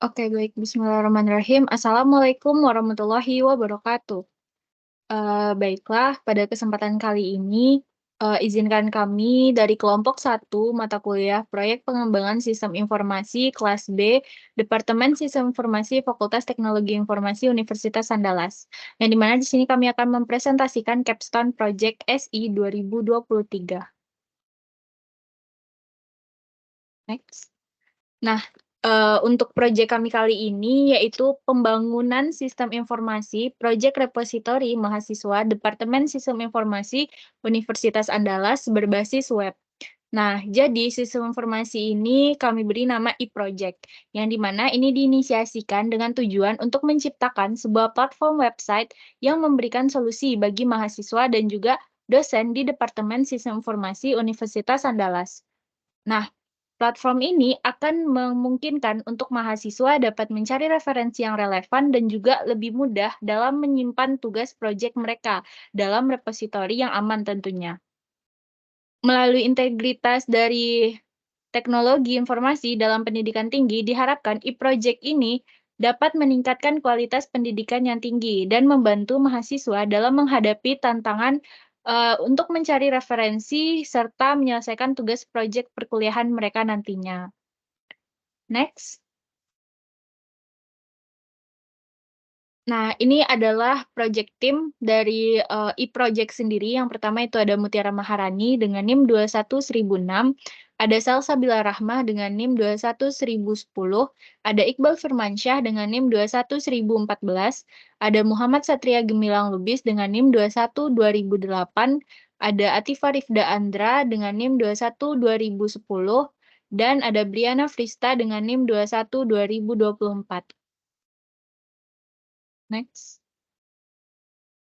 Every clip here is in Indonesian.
Oke, baik. Bismillahirrahmanirrahim. Assalamualaikum warahmatullahi wabarakatuh. Baiklah, pada kesempatan kali ini, izinkan kami dari kelompok 1 mata kuliah Proyek Pengembangan Sistem Informasi kelas B, Departemen Sistem Informasi Fakultas Teknologi Informasi Universitas Andalas. Yang di mana di sini kami akan mempresentasikan Capstone Project SI 2023. Next. Nah, untuk proyek kami kali ini yaitu pembangunan sistem informasi, proyek repositori mahasiswa Departemen Sistem Informasi Universitas Andalas berbasis web. Nah, jadi sistem informasi ini kami beri nama e-project, yang di mana ini diinisiasikan dengan tujuan untuk menciptakan sebuah platform website yang memberikan solusi bagi mahasiswa dan juga dosen di Departemen Sistem Informasi Universitas Andalas. Nah, platform ini akan memungkinkan untuk mahasiswa dapat mencari referensi yang relevan dan juga lebih mudah dalam menyimpan tugas proyek mereka dalam repositori yang aman tentunya. Melalui integritas dari teknologi informasi dalam pendidikan tinggi, diharapkan e-project ini dapat meningkatkan kualitas pendidikan yang tinggi dan membantu mahasiswa dalam menghadapi tantangan untuk mencari referensi serta menyelesaikan tugas proyek perkuliahan mereka nantinya. Next. Nah, ini adalah project team dari e-project sendiri. Yang pertama itu ada Mutiara Maharani dengan NIM 21006, ada Salsabila Rahmah dengan NIM 21010, ada Iqbal Firmansyah dengan NIM 21014, ada Muhammad Satria Gemilang Lubis dengan NIM 2102008, ada Atifa Rifda Andra dengan NIM 2102010, dan ada Briana Frista dengan NIM 2102024. Next.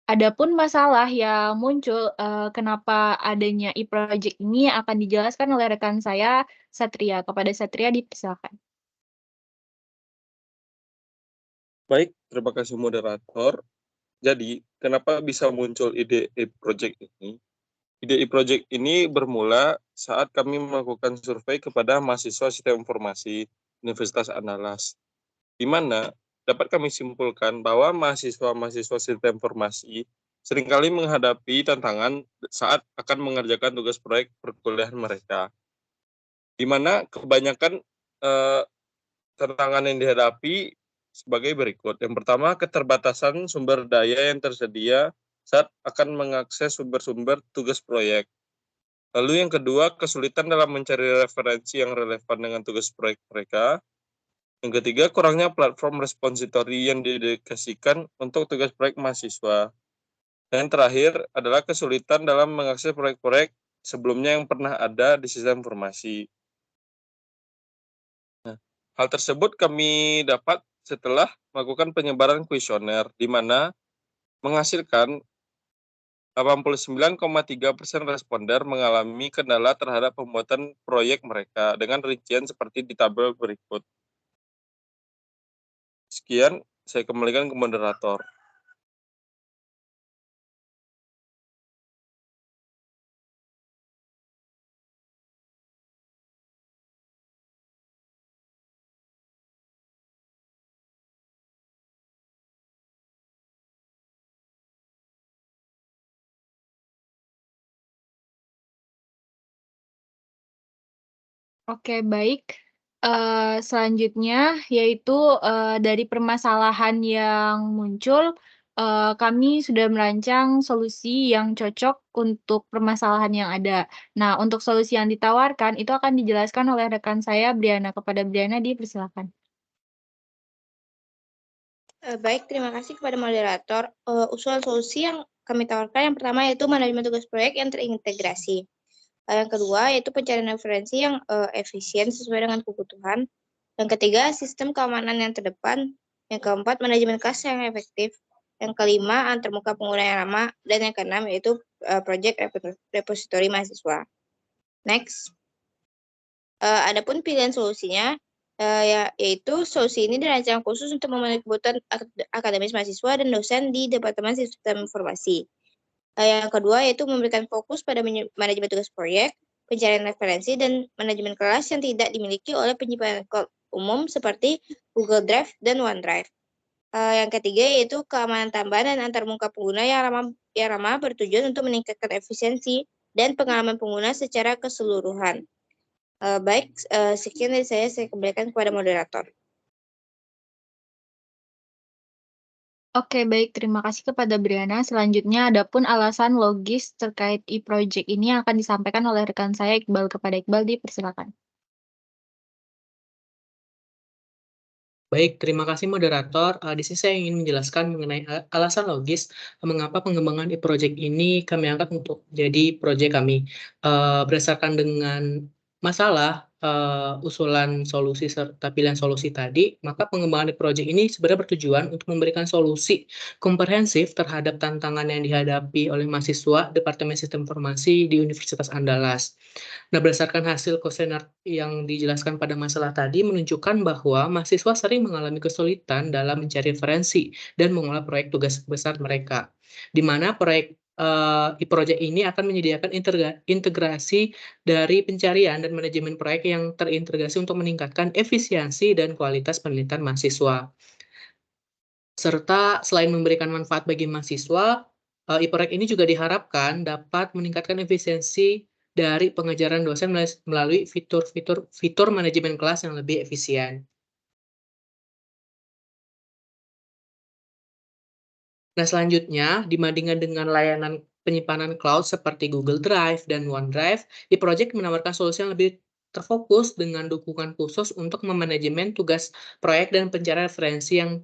Adapun masalah yang muncul, kenapa adanya e-project ini akan dijelaskan oleh rekan saya, Satria. Kepada Satria dipersilakan. Baik, terima kasih moderator. Jadi, kenapa bisa muncul ide e-project ini? Ide e-project ini bermula saat kami melakukan survei kepada mahasiswa sistem informasi Universitas Andalas, di mana dapat kami simpulkan bahwa mahasiswa-mahasiswa sistem informasi seringkali menghadapi tantangan saat akan mengerjakan tugas proyek perkuliahan mereka, di mana kebanyakan tantangan yang dihadapi sebagai berikut. Yang pertama, keterbatasan sumber daya yang tersedia saat akan mengakses sumber-sumber tugas proyek. Lalu yang kedua, kesulitan dalam mencari referensi yang relevan dengan tugas proyek mereka. Yang ketiga, kurangnya platform repository yang didedikasikan untuk tugas proyek mahasiswa. Dan yang terakhir adalah kesulitan dalam mengakses proyek-proyek sebelumnya yang pernah ada di sistem informasi. Nah, hal tersebut kami dapat setelah melakukan penyebaran kuesioner, di mana menghasilkan 89,3% responden mengalami kendala terhadap pembuatan proyek mereka dengan rincian seperti di tabel berikut. Sekian, saya kembalikan ke moderator. Oke, baik. Selanjutnya yaitu dari permasalahan yang muncul, kami sudah merancang solusi yang cocok untuk permasalahan yang ada. Nah, untuk solusi yang ditawarkan itu akan dijelaskan oleh rekan saya, Briana. Kepada Briana, dipersilakan. Baik, terima kasih kepada moderator. Usulan solusi yang kami tawarkan yang pertama yaitu manajemen tugas proyek yang terintegrasi. Yang kedua yaitu pencarian referensi yang efisien sesuai dengan kebutuhan. Yang ketiga, sistem keamanan yang terdepan. Yang keempat, manajemen kelas yang efektif. Yang kelima, antarmuka pengguna yang lama. Dan yang keenam yaitu proyek repositori mahasiswa. Next. Adapun pilihan solusinya, yaitu solusi ini dirancang khusus untuk memenuhi kebutuhan akademis mahasiswa dan dosen di Departemen Sistem Informasi. Yang kedua yaitu memberikan fokus pada manajemen tugas proyek, pencarian referensi, dan manajemen kelas yang tidak dimiliki oleh penyimpanan umum seperti Google Drive dan OneDrive. Yang ketiga yaitu keamanan tambahan dan antarmuka pengguna yang ramah bertujuan untuk meningkatkan efisiensi dan pengalaman pengguna secara keseluruhan. Sekian dari saya kembalikan kepada moderator. Oke, baik. Terima kasih kepada Briana. Selanjutnya, adapun alasan logis terkait e-project ini yang akan disampaikan oleh rekan saya, Iqbal. Kepada Iqbal, dipersilakan. Baik, terima kasih moderator. Di sini saya ingin menjelaskan mengenai alasan logis mengapa pengembangan e-project ini kami angkat untuk jadi proyek kami. Berdasarkan dengan masalah usulan solusi serta pilihan solusi tadi, maka pengembangan e-project ini sebenarnya bertujuan untuk memberikan solusi komprehensif terhadap tantangan yang dihadapi oleh mahasiswa Departemen Sistem Informasi di Universitas Andalas. Nah, berdasarkan hasil kuesioner yang dijelaskan pada masalah tadi menunjukkan bahwa mahasiswa sering mengalami kesulitan dalam mencari referensi dan mengolah proyek tugas besar mereka, di mana proyek e-project ini akan menyediakan integrasi dari pencarian dan manajemen proyek yang terintegrasi untuk meningkatkan efisiensi dan kualitas penelitian mahasiswa. Serta selain memberikan manfaat bagi mahasiswa, e-project ini juga diharapkan dapat meningkatkan efisiensi dari pengajaran dosen melalui fitur manajemen kelas yang lebih efisien. Nah, selanjutnya, dibandingkan dengan layanan penyimpanan cloud seperti Google Drive dan OneDrive, e-project menawarkan solusi yang lebih terfokus dengan dukungan khusus untuk memanajemen tugas proyek dan pencarian referensi yang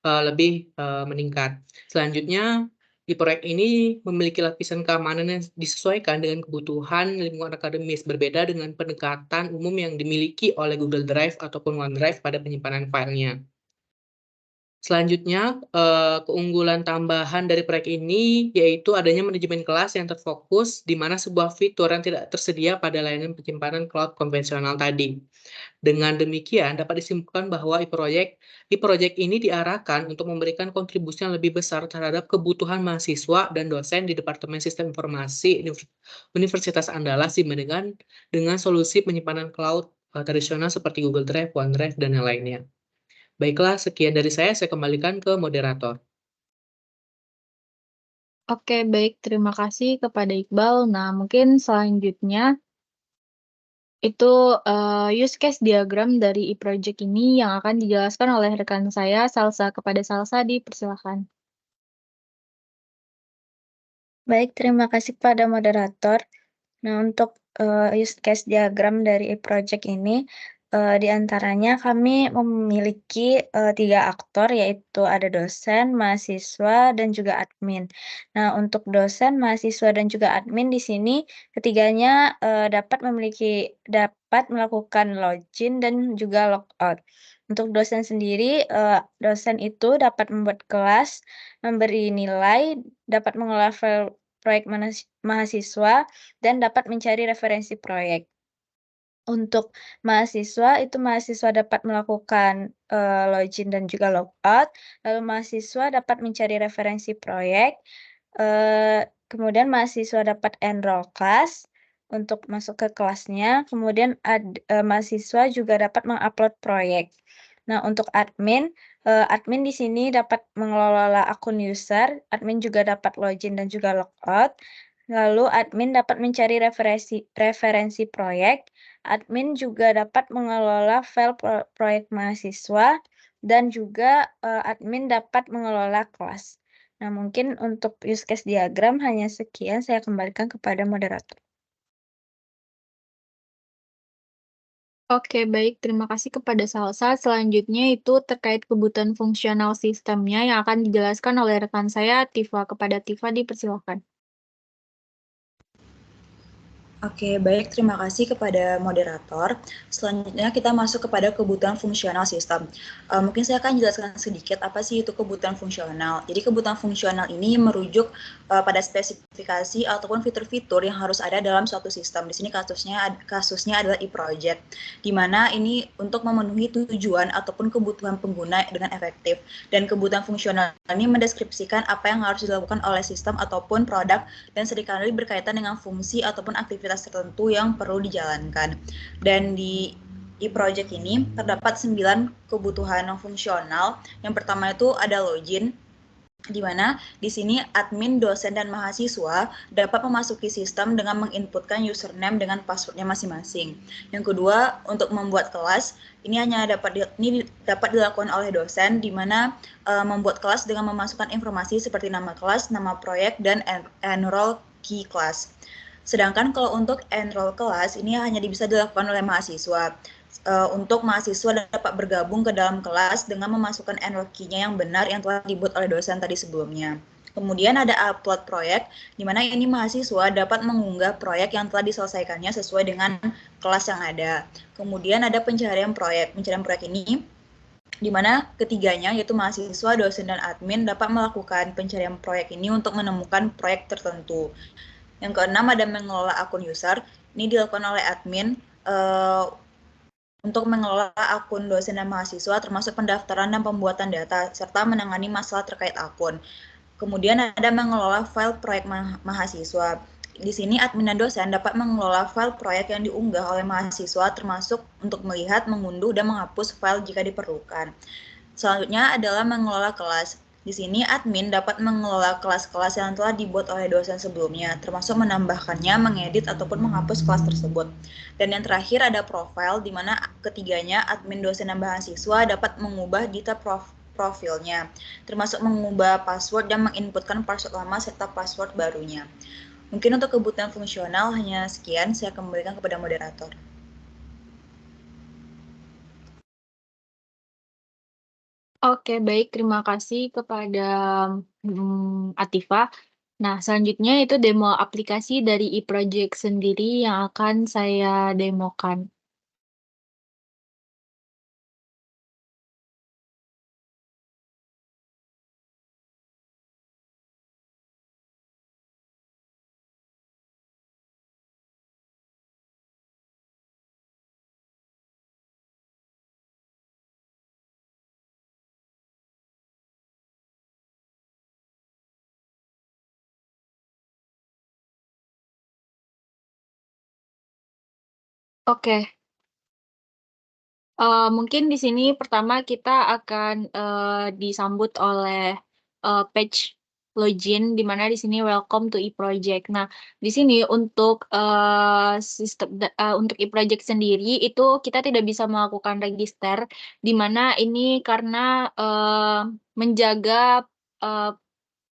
lebih meningkat. Selanjutnya, e-project ini memiliki lapisan keamanan yang disesuaikan dengan kebutuhan lingkungan akademis, berbeda dengan pendekatan umum yang dimiliki oleh Google Drive ataupun OneDrive pada penyimpanan filenya. Selanjutnya, keunggulan tambahan dari proyek ini yaitu adanya manajemen kelas yang terfokus, di mana sebuah fitur yang tidak tersedia pada layanan penyimpanan cloud konvensional tadi. Dengan demikian, dapat disimpulkan bahwa e-project ini diarahkan untuk memberikan kontribusi yang lebih besar terhadap kebutuhan mahasiswa dan dosen di Departemen Sistem Informasi Universitas Andalas dibandingkan dengan solusi penyimpanan cloud tradisional seperti Google Drive, OneDrive, dan yang lainnya. Baiklah, sekian dari saya kembalikan ke moderator. Oke, baik. Terima kasih kepada Iqbal. Nah, mungkin selanjutnya itu use case diagram dari e-project ini yang akan dijelaskan oleh rekan saya, Salsa. Kepada Salsa, dipersilakan. Baik, terima kasih kepada moderator. Nah, untuk use case diagram dari e-project ini, di antaranya kami memiliki 3 aktor, yaitu ada dosen, mahasiswa, dan juga admin. Nah, untuk dosen, mahasiswa, dan juga admin di sini ketiganya dapat melakukan login dan juga logout. Untuk dosen sendiri, dosen itu dapat membuat kelas, memberi nilai, dapat mengolah file proyek mahasiswa, dan dapat mencari referensi proyek. Untuk mahasiswa, itu mahasiswa dapat melakukan login dan juga logout, lalu mahasiswa dapat mencari referensi proyek, kemudian mahasiswa dapat enroll kelas untuk masuk ke kelasnya, kemudian mahasiswa juga dapat mengupload proyek. Nah, untuk admin di sini dapat mengelola akun user, admin juga dapat login dan juga logout, lalu admin dapat mencari referensi proyek, admin juga dapat mengelola file proyek mahasiswa, dan juga admin dapat mengelola kelas. Nah, mungkin untuk use case diagram hanya sekian, saya kembalikan kepada moderator. Oke, baik. Terima kasih kepada Salsa. Selanjutnya itu terkait kebutuhan fungsional sistemnya yang akan dijelaskan oleh rekan saya, Tifa. Kepada Tifa, dipersilakan. Oke, baik. Terima kasih kepada moderator. Selanjutnya kita masuk kepada kebutuhan fungsional sistem. Mungkin saya akan jelaskan sedikit apa sih itu kebutuhan fungsional. Jadi kebutuhan fungsional ini merujuk pada spesifikasi ataupun fitur-fitur yang harus ada dalam suatu sistem. Di sini kasusnya adalah e-project, di mana ini untuk memenuhi tujuan ataupun kebutuhan pengguna dengan efektif. Dan kebutuhan fungsional ini mendeskripsikan apa yang harus dilakukan oleh sistem ataupun produk dan seringkali berkaitan dengan fungsi ataupun aktivitas tertentu yang perlu dijalankan. Dan di e-project ini terdapat 9 kebutuhan fungsional. Yang pertama itu ada login, di mana di sini admin, dosen, dan mahasiswa dapat memasuki sistem dengan menginputkan username dengan passwordnya masing-masing. Yang kedua, untuk membuat kelas, ini dapat dilakukan oleh dosen, di mana membuat kelas dengan memasukkan informasi seperti nama kelas, nama proyek, dan enroll key kelas. Sedangkan kalau untuk enroll kelas, ini hanya bisa dilakukan oleh mahasiswa. Untuk mahasiswa dapat bergabung ke dalam kelas dengan memasukkan enroll key-nya yang benar yang telah dibuat oleh dosen tadi sebelumnya. Kemudian ada upload proyek, di mana ini mahasiswa dapat mengunggah proyek yang telah diselesaikannya sesuai dengan kelas yang ada. Kemudian ada pencarian proyek. Pencarian proyek ini di mana ketiganya yaitu mahasiswa, dosen, dan admin dapat melakukan pencarian proyek ini untuk menemukan proyek tertentu. Yang keenam ada mengelola akun user. Ini dilakukan oleh admin untuk mengelola akun dosen dan mahasiswa termasuk pendaftaran dan pembuatan data serta menangani masalah terkait akun. Kemudian ada mengelola file proyek mahasiswa. Di sini admin dan dosen dapat mengelola file proyek yang diunggah oleh mahasiswa termasuk untuk melihat, mengunduh, dan menghapus file jika diperlukan. Selanjutnya adalah mengelola kelas. Di sini admin dapat mengelola kelas-kelas yang telah dibuat oleh dosen sebelumnya, termasuk menambahkannya, mengedit, ataupun menghapus kelas tersebut. Dan yang terakhir ada profile, di mana ketiganya admin, dosen, dan mahasiswa dapat mengubah data profilnya, termasuk mengubah password dan menginputkan password lama serta password barunya. Mungkin untuk kebutuhan fungsional hanya sekian, saya kembalikan kepada moderator. Oke, baik. Terima kasih kepada Atifah. Nah, selanjutnya itu demo aplikasi dari e-project sendiri yang akan saya demokan. Oke. Mungkin di sini pertama kita akan disambut oleh page login, di mana di sini welcome to e-project. Nah, di sini untuk sistem untuk e-project sendiri itu kita tidak bisa melakukan register, di mana ini karena menjaga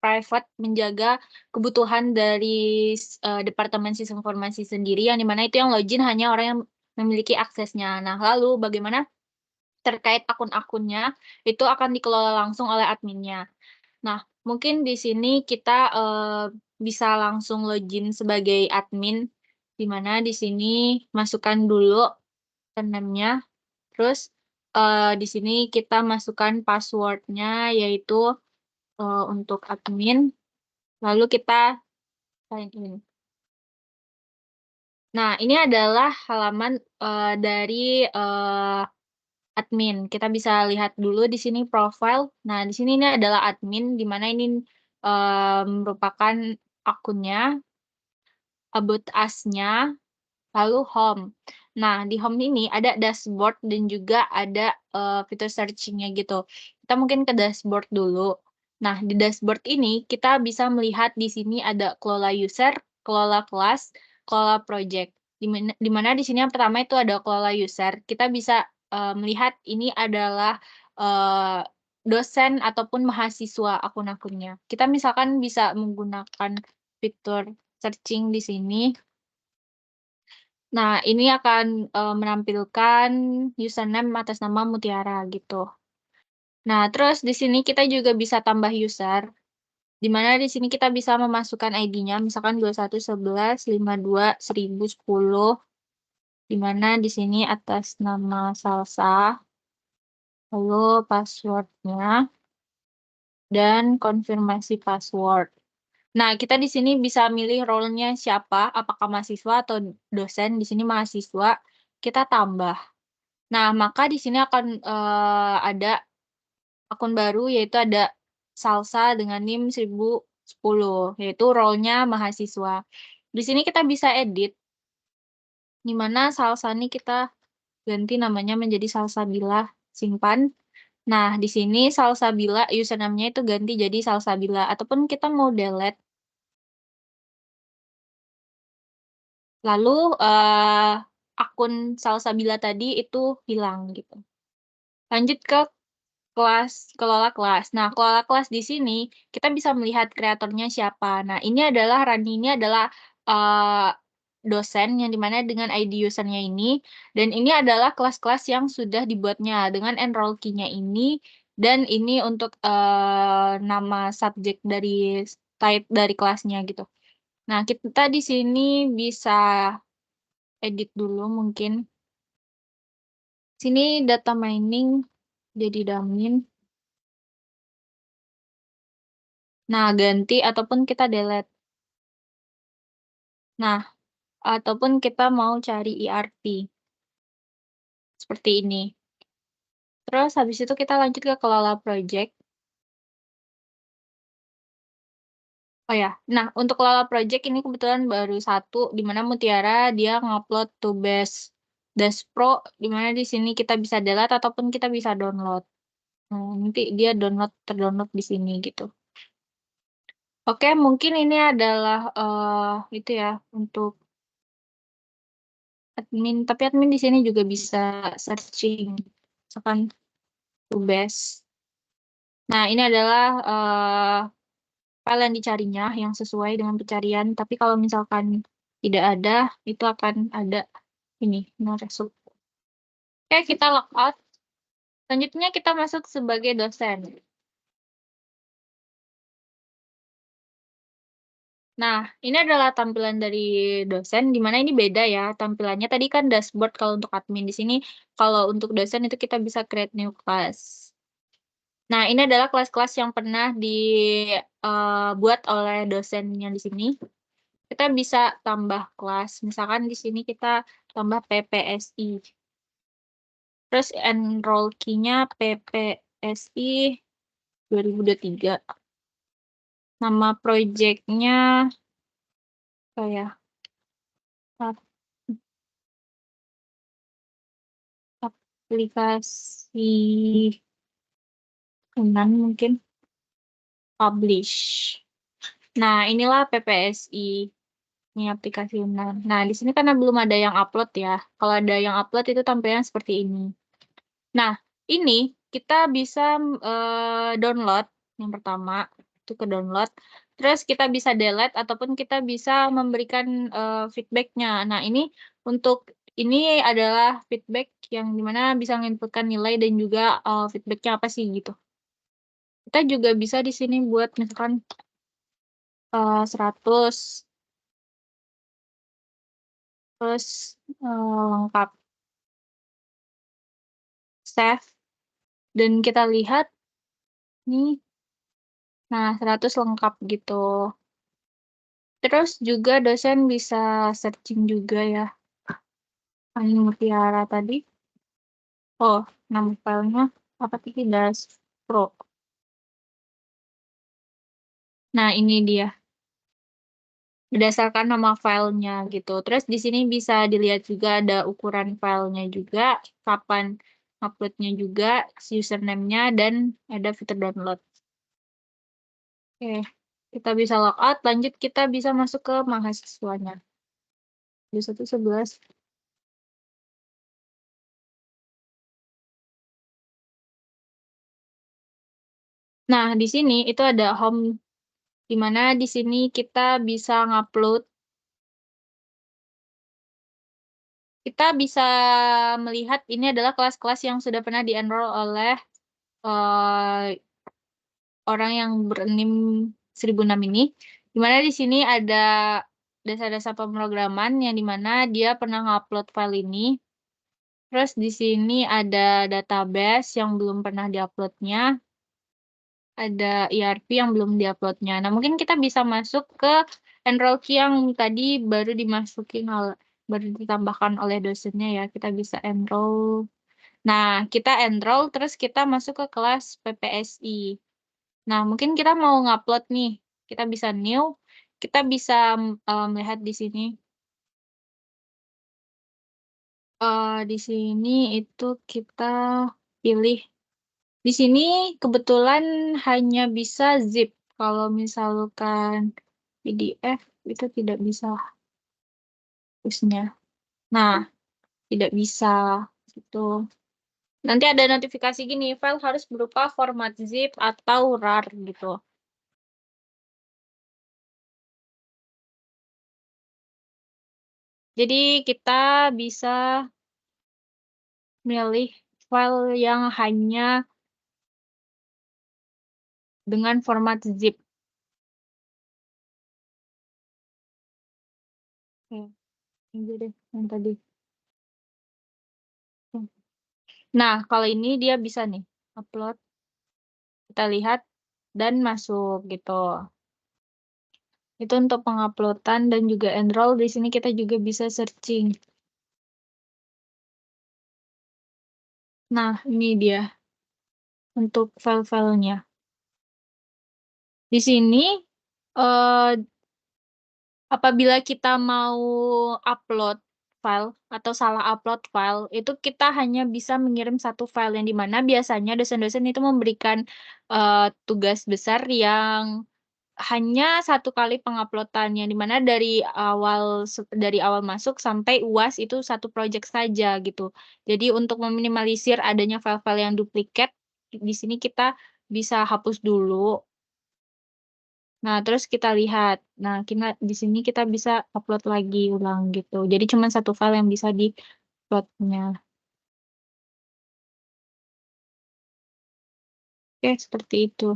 private, menjaga kebutuhan dari Departemen Sistem Informasi sendiri, yang dimana itu yang login hanya orang yang memiliki aksesnya. Nah, lalu bagaimana terkait akun-akunnya, itu akan dikelola langsung oleh adminnya. Nah, mungkin di sini kita bisa langsung login sebagai admin, di mana di sini masukkan dulu username-nya, terus di sini kita masukkan password-nya, yaitu untuk admin, lalu kita sign in. Nah, ini adalah halaman dari admin. Kita bisa lihat dulu di sini profile. Nah, di sini ini adalah admin, di mana ini merupakan akunnya, about us-nya, lalu home. Nah, di home ini ada dashboard dan juga ada fitur searching-nya gitu. Kita mungkin ke dashboard dulu. Nah, di dashboard ini kita bisa melihat di sini ada kelola user, kelola kelas, kelola project. Di mana di sini yang pertama itu ada kelola user. Kita bisa melihat ini adalah dosen ataupun mahasiswa akun-akunnya. Kita misalkan bisa menggunakan fitur searching di sini. Nah, ini akan menampilkan username atas nama Mutiara gitu. Nah, terus di sini kita juga bisa tambah user, di mana di sini kita bisa memasukkan ID-nya, misalkan 2111521010, di mana di sini atas nama Salsa, lalu password-nya, dan konfirmasi password. Nah, kita di sini bisa milih role-nya siapa, apakah mahasiswa atau dosen. Di sini mahasiswa, kita tambah. Nah, maka di sini akan ada akun baru, yaitu ada Salsa dengan NIM 1010, yaitu role-nya mahasiswa. Di sini kita bisa edit, di mana Salsa ini kita ganti namanya menjadi Salsabila, simpan. Nah, di sini Salsabila, username-nya itu ganti jadi Salsabila, ataupun kita mau delete. Lalu akun Salsabila tadi itu hilang gitu. Lanjut ke kelola kelas. Nah, kelola kelas di sini kita bisa melihat kreatornya siapa. Nah, ini adalah Rani, ini adalah dosen yang dimana dengan ID usernya ini, dan ini adalah kelas-kelas yang sudah dibuatnya dengan enroll key-nya ini, dan ini untuk nama subjek dari type dari kelasnya gitu. Nah, kita di sini bisa edit dulu mungkin. Sini data mining jadi damin. Nah, ganti ataupun kita delete. Nah, ataupun kita mau cari ERP. Seperti ini. Terus habis itu kita lanjut ke kelola project. Oh ya, nah untuk kelola project ini kebetulan baru satu, di mana Mutiara dia ngupload to Dash Pro, di mana di sini kita bisa delete ataupun kita bisa download. Nah, nanti dia terdownload di sini gitu. Oke, mungkin ini adalah itu ya untuk admin, tapi admin di sini juga bisa searching, misalkan Tubes. Nah, ini adalah file yang dicarinya yang sesuai dengan pencarian, tapi kalau misalkan tidak ada, itu akan ada ini, no result. Oke, kita logout. Selanjutnya kita masuk sebagai dosen. Nah, ini adalah tampilan dari dosen, di mana ini beda ya tampilannya. Tadi kan dashboard kalau untuk admin, di sini kalau untuk dosen itu kita bisa create new class. Nah, ini adalah kelas-kelas yang pernah dibuat oleh dosen yang di sini. Kita bisa tambah kelas, misalkan di sini kita tambah PPSI. Terus enroll key-nya PPSI 2023. Nama project-nya kayak aplikasi Unan mungkin publish. Nah, inilah PPSI. Ini aplikasi Unan. Nah, di sini karena belum ada yang upload ya. Kalau ada yang upload itu tampilan seperti ini. Nah, ini kita bisa download yang pertama itu ke download. Terus kita bisa delete ataupun kita bisa memberikan feedback-nya. Nah, ini untuk ini adalah feedback yang dimana bisa menginputkan nilai dan juga feedback-nya apa sih gitu. Kita juga bisa di sini buat misalkan 100 terus lengkap save dan kita lihat nih, nah 100 lengkap gitu. Terus juga dosen bisa searching juga ya. Ini Mutiara tadi. Oh, nama filenya apa sih? Dash Pro. Nah, ini dia. Berdasarkan nama filenya gitu. Terus di sini bisa dilihat juga ada ukuran filenya juga, kapan uploadnya juga, username-nya, dan ada fitur download. Oke, kita bisa logout. Lanjut kita bisa masuk ke mahasiswanya. 2111. Nah, di sini itu ada home, di mana di sini kita bisa ngupload. Kita bisa melihat ini adalah kelas-kelas yang sudah pernah di-enroll oleh orang yang bernim 1006 ini. Di mana di sini ada dasar-dasar pemrograman yang dimana dia pernah ngupload file ini. Terus di sini ada database yang belum pernah diuploadnya. Ada ERP yang belum diuploadnya. Nah, mungkin kita bisa masuk ke enroll key yang tadi baru baru ditambahkan oleh dosennya ya. Kita bisa enroll. Nah, kita enroll terus kita masuk ke kelas PPSI. Nah, mungkin kita mau ngupload nih. Kita bisa new. Kita bisa melihat di sini. Di sini itu kita pilih. Di sini kebetulan hanya bisa zip. Kalau misalkan PDF itu tidak bisa hapusnya. Nah, tidak bisa gitu. Nanti ada notifikasi gini, file harus berupa format zip atau RAR gitu. Jadi kita bisa milih file yang hanya dengan format zip. Ini deh yang tadi. Nah, kalau ini dia bisa nih upload. Kita lihat dan masuk gitu. Itu untuk penguploadan dan juga enroll. Di sini kita juga bisa searching. Nah, ini dia untuk file-filenya. Di sini apabila kita mau upload file atau salah upload file, itu kita hanya bisa mengirim satu file yang dimana biasanya dosen-dosen itu memberikan tugas besar yang hanya satu kali penguploadan, yang dimana dari awal masuk sampai UAS itu satu project saja gitu. Jadi untuk meminimalisir adanya file-file yang duplikat, di sini kita bisa hapus dulu. Nah, terus kita lihat. Nah, di sini kita bisa upload lagi ulang gitu. Jadi cuma satu file yang bisa di-upload-nya. Oke, seperti itu.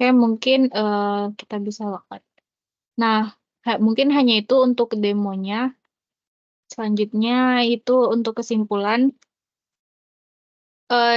Oke, mungkin kita bisa lihat. Nah, mungkin hanya itu untuk demonya. Selanjutnya itu untuk kesimpulan.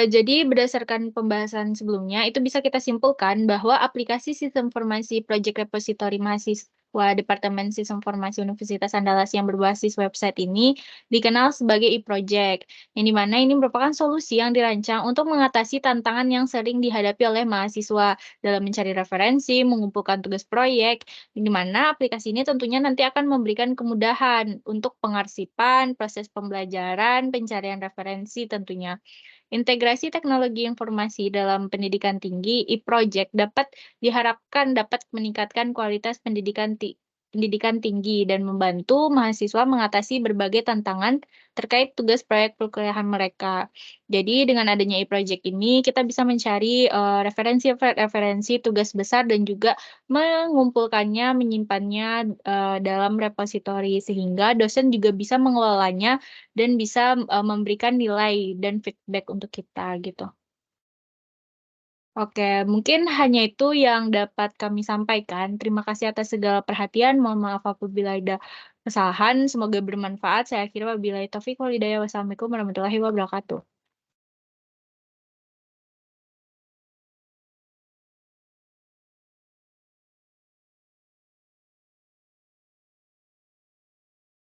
Jadi berdasarkan pembahasan sebelumnya, itu bisa kita simpulkan bahwa aplikasi Sistem Informasi Project Repository Mahasiswa Departemen Sistem Informasi Universitas Andalas yang berbasis website ini dikenal sebagai e-project, yang dimana ini merupakan solusi yang dirancang untuk mengatasi tantangan yang sering dihadapi oleh mahasiswa dalam mencari referensi, mengumpulkan tugas proyek, yang dimana aplikasi ini tentunya nanti akan memberikan kemudahan untuk pengarsipan, proses pembelajaran, pencarian referensi tentunya. Integrasi teknologi informasi dalam pendidikan tinggi, e-project diharapkan dapat meningkatkan kualitas pendidikan tinggi dan membantu mahasiswa mengatasi berbagai tantangan terkait tugas proyek perkuliahan mereka. Jadi dengan adanya e-project ini kita bisa mencari referensi tugas besar dan juga mengumpulkannya, menyimpannya dalam repositori sehingga dosen juga bisa mengelolanya dan bisa memberikan nilai dan feedback untuk kita gitu. Oke, mungkin hanya itu yang dapat kami sampaikan. Terima kasih atas segala perhatian. Mohon maaf apabila ada kesalahan. Semoga bermanfaat. Saya akhiri wabillahi taufiq wal hidayah. Wassalamualaikum warahmatullahi wabarakatuh.